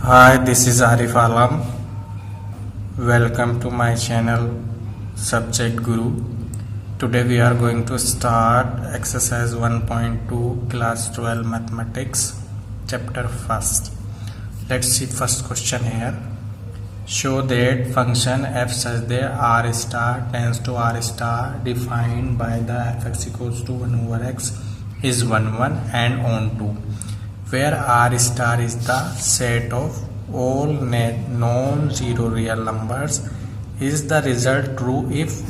Hi, this is Arif Alam. Welcome to my channel Subject Guru. Today we are going to start exercise 1.2 class 12 mathematics chapter 1st. Let's see first question here. Show that function f such that r star tends to r star defined by the fx equals to 1 over x is 1 1 and on 2, where r star is the set of all non-zero real numbers. Is the result true if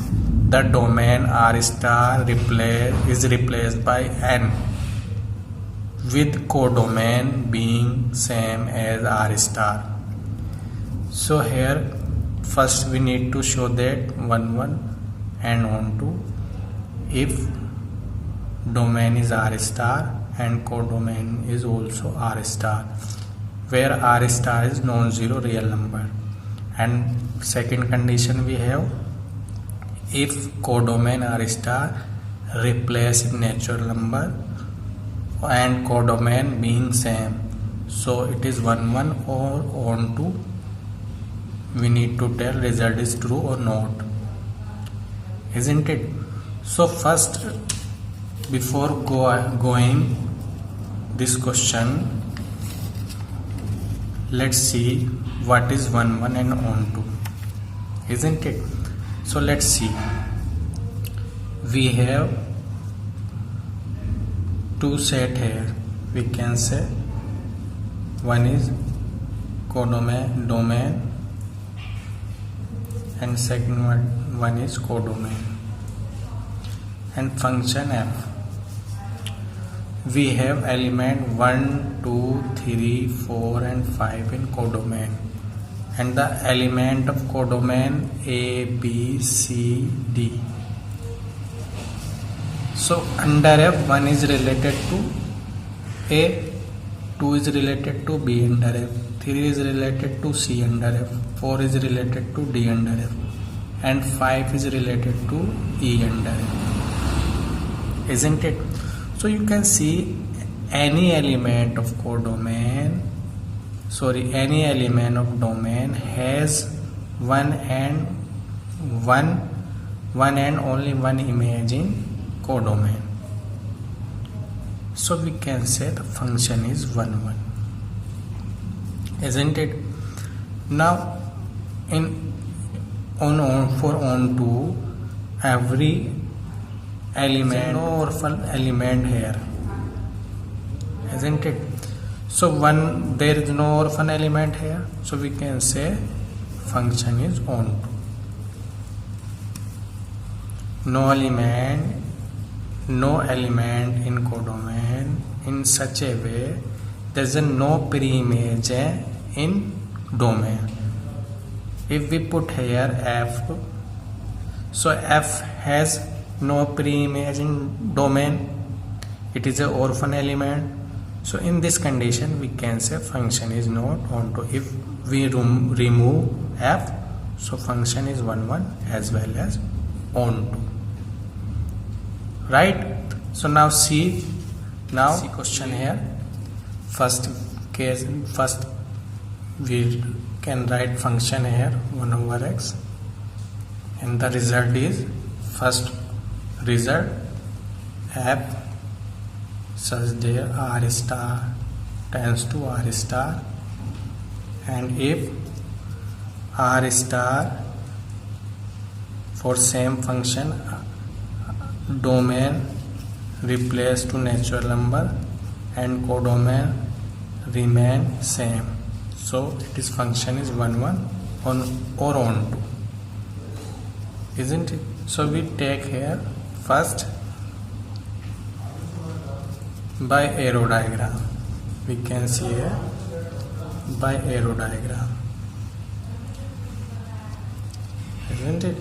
the domain r star is replaced by n, with codomain being same as r star? So here first we need to show that 1 1 and on 2 if domain is r star and codomain is also r star, where r star is non-zero real number. And second condition we have, if codomain r star replace natural number and codomain being same, so it is 1 1 or on 2. We need to tell result is true or not, isn't it? So first, before going this question, let's see what is 1 1 and on 2, isn't it? So let's see. We have two set here. We can say one is domain and second one is codomain, and function f. We have element 1, 2, 3, 4 and 5 in codomain, and the element of codomain a, b, c, d. So under f, 1 is related to a, 2 is related to b under f, 3 is related to c under f, 4 is related to d under f, and 5 is related to e under f, isn't it? So you can see any element of codomain, any element of domain has one and only one image in codomain. So we can say the function is 1 1, isn't it? Now for on 2, every element, no orphan element here, isn't it? So there is no orphan element here, so we can say function is on 2. No element in codomain in such a way there is no pre-image in domain. If we put here f, so f has no pre-image in domain, it is an orphan element. So in this condition we can say function is not on 2. If we remove f, so function is 1 1 as well as on 2, right? So now see question here. First we can write function here 1 over x, and the result is first result f such that r star tends to r star, and if r star for same function domain replace to natural number and codomain remain same, so its function is 1 1 or on 2, isn't it? So we take here first by arrow diagram. We can see here by arrow diagram, isn't it?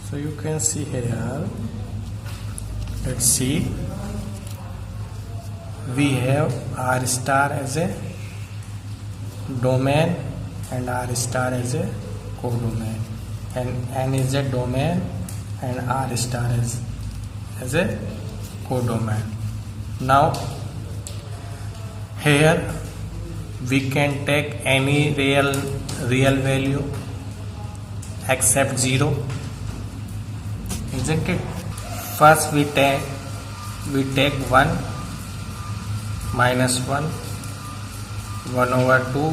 So you can see here, let's see, we have r star as a domain and r star as a codomain, and n is a domain and r star as a codomain. Now here we can take any real value except 0, isn't it? First we take 1 minus 1, 1 over 2,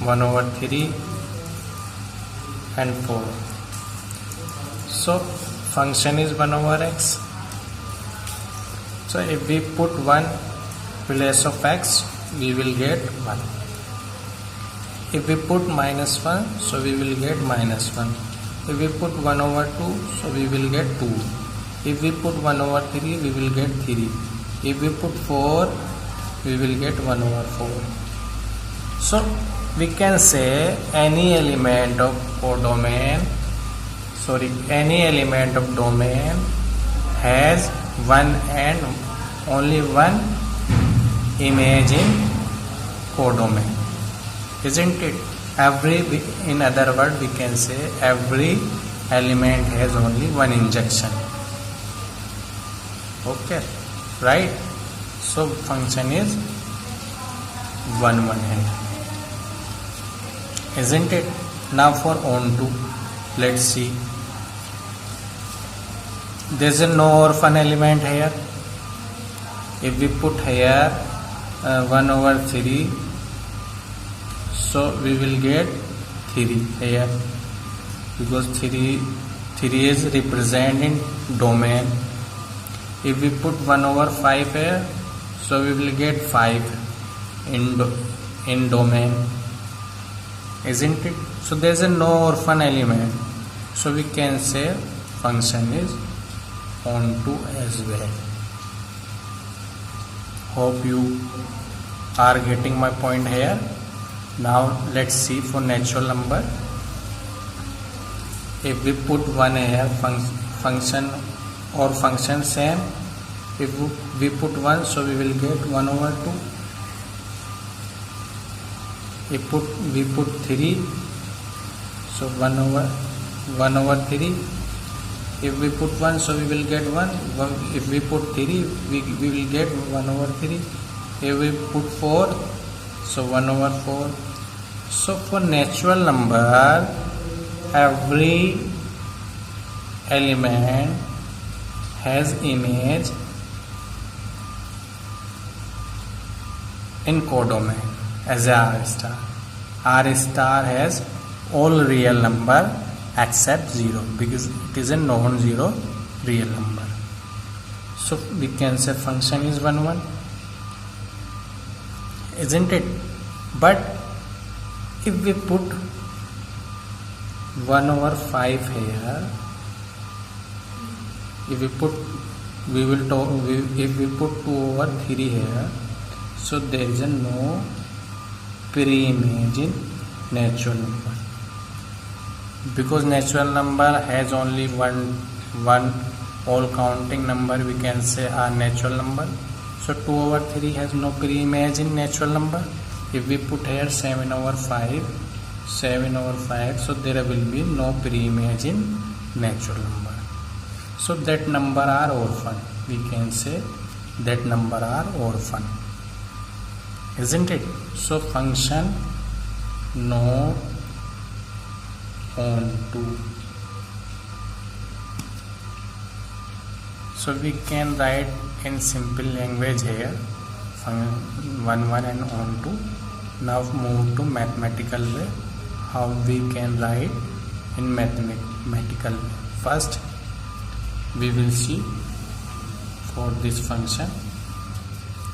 1 over 3 and 4. So function is 1 over x. So if we put 1 place of x, we will get 1. If we put minus 1, so we will get minus 1. If we put 1 over 2, so we will get 2. If we put 1 over 3, we will get 3. If we put 4, we will get 1 over 4. So we can say any element of domain has one and only one image in codomain, isn't it? In other words, we can say every element has only one injection. Okay, right? So function is 1 1 है, isn't it? Now for onto, let's see. There is no orphan element here. If we put here 1 over 3, so we will get 3 here, because 3 is represented in domain. If we put 1 over 5 here, so we will get 5 in domain, isn't it? So there is no orphan element, so we can say function is onto as well. Hope you are getting my point here. Now let's see for natural number. If we put 1 here, function same. If we put 1, so we will get 1 over 2. If we put 3, so 1 over 3. If we put 1, so we will get 1. If we put 3, we will get 1 over 3. If we put 4, so 1 over 4. So for natural number, every element has image in codomain as a R star. R star has all real number except 0, because it is a non-zero real number. So we can say function is 1 1, isn't it? But if we put 1 over 5 here, if we put 2 over 3 here, so there is no pre-image in natural number, because natural number has only one all counting number, we can say are natural number. So 2 over 3 has no pre-image in natural number. If we put here 7 over 5, so there will be no pre-image in natural number. So that number are orphan. We can say that number are orphan, isn't it? So function no onto. So we can write in simple language here 1 1 and onto. Now move to mathematical way. How we can write in mathematical way? First we will see for this function,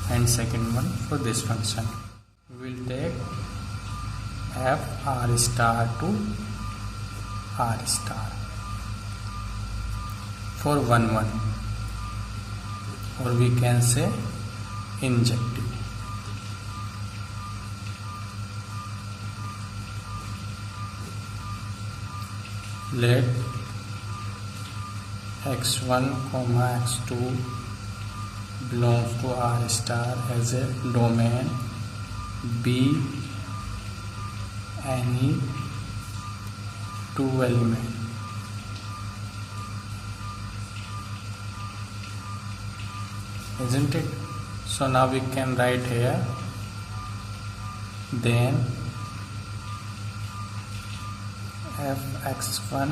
and second one for this function. We will take f r star to r star for 1 1, or we can say injective. Let x1 comma x2 belongs to R star as a domain B any two element. Isn't it? So now we can write here then fx1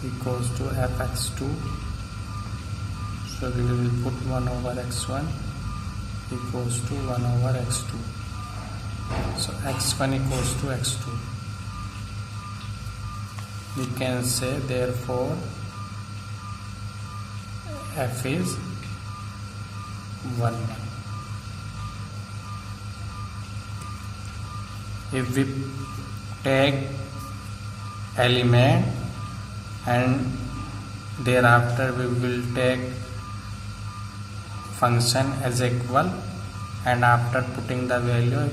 equals to fx2. So we will put 1 over x1 equals to 1 over x2. So x1 equals to x2. We can say therefore f is 1 1. If we take element and thereafter we will take function as equal, and after putting the value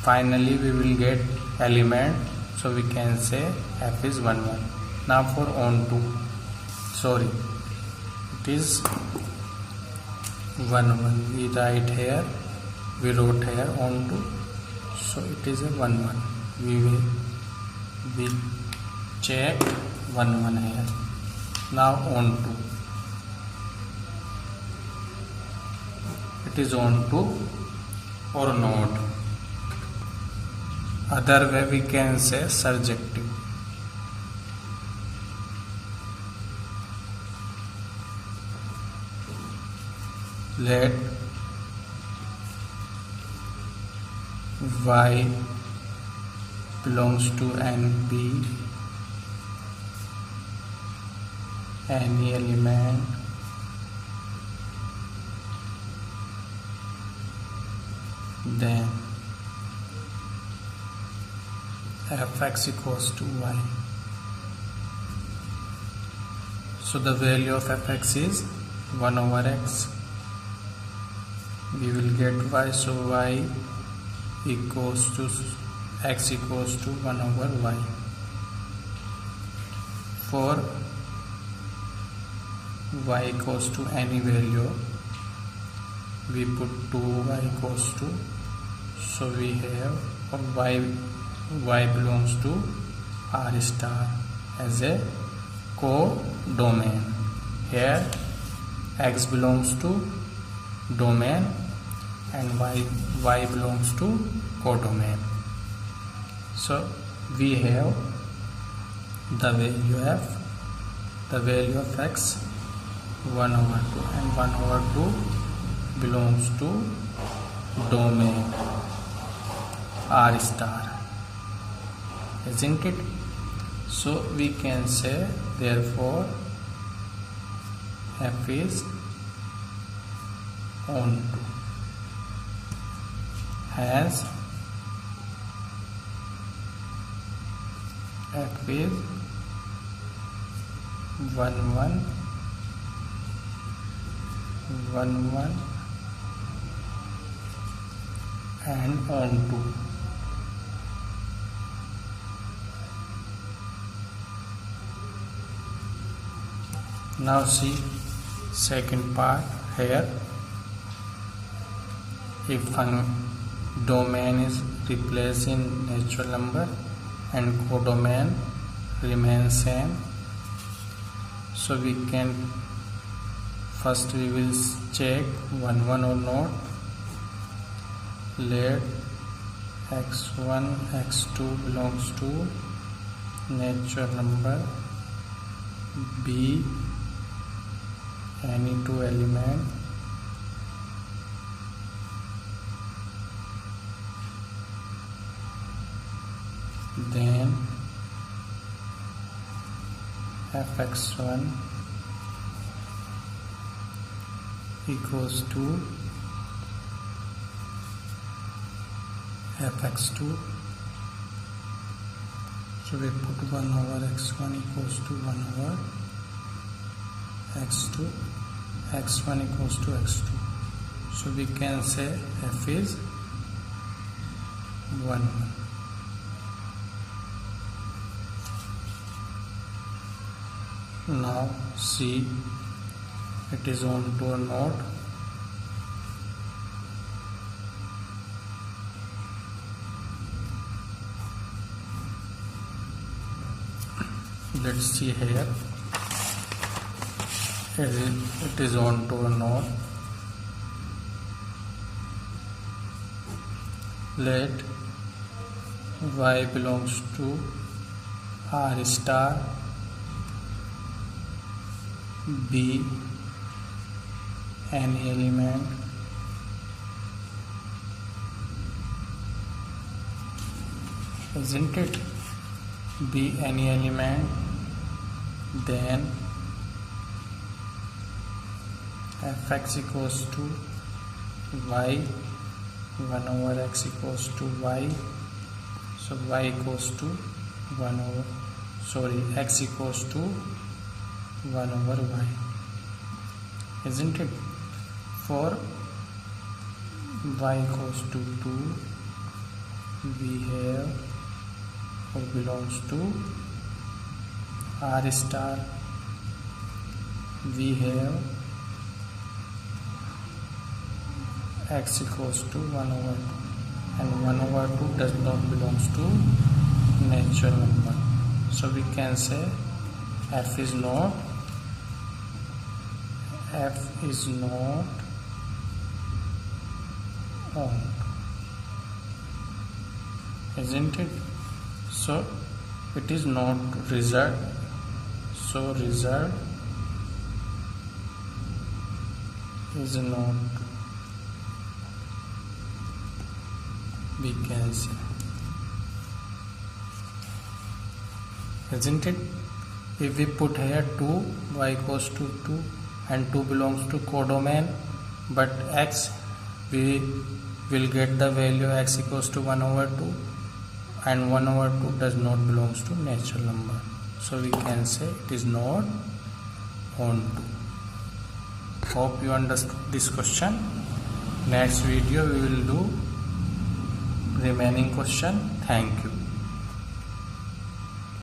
finally we will get element, so we can say f is 1 1. Now for onto, sorry, it is 1 1. We write here, we wrote here onto, so it is a 1 1. We check 1 1 here. Now onto, it is onto or not. Other way we can say surjective. Let y belongs to NP any element then fx equals to y. So the value of fx is 1 over x. We will get y, so y equals to x equals to 1 over y. For y equals to any value, we put 2y equals to, so we have y belongs to R star as a co-domain. Here x belongs to domain and y belongs to codomain. So we have the value of x 1 over 2, and 1 over 2 belongs to domain R star, isn't it? So we can say therefore f is onto. Hence f is 1 1 1 1 and onto. Now see second part here. If domain is replaced in natural number and codomain remains same, so we can first we will check 1 1 or not. Let x1 x2 belongs to natural number b any two element then fx1 equals to fx2. So we put 1 over x1 equals to 1 over x2, x1 equals to x2. So we can say f is 1 1. Now see it is onto or not. Let's see here. It is onto or not. let y belongs to r star be any element isn't it, be any element, then fx equals to y, 1 over x equals to y, so y equals to 1 over, sorry, x equals to 1 over y, isn't it? For y equals to 2, we have or belongs to r star, we have x equals to 1 over 2, and 1 over 2 does not belongs to natural number, so we can say f is not odd, isn't it? So it is not result, so result is not, we can say, isn't it? If we put here 2, y equals to 2, and 2 belongs to codomain, but x, we will get the value x equals to 1 over 2, and 1 over 2 does not belongs to natural number, so we can say it is not onto. Hope you understood this question. Next video we will do remaining question. Thank you.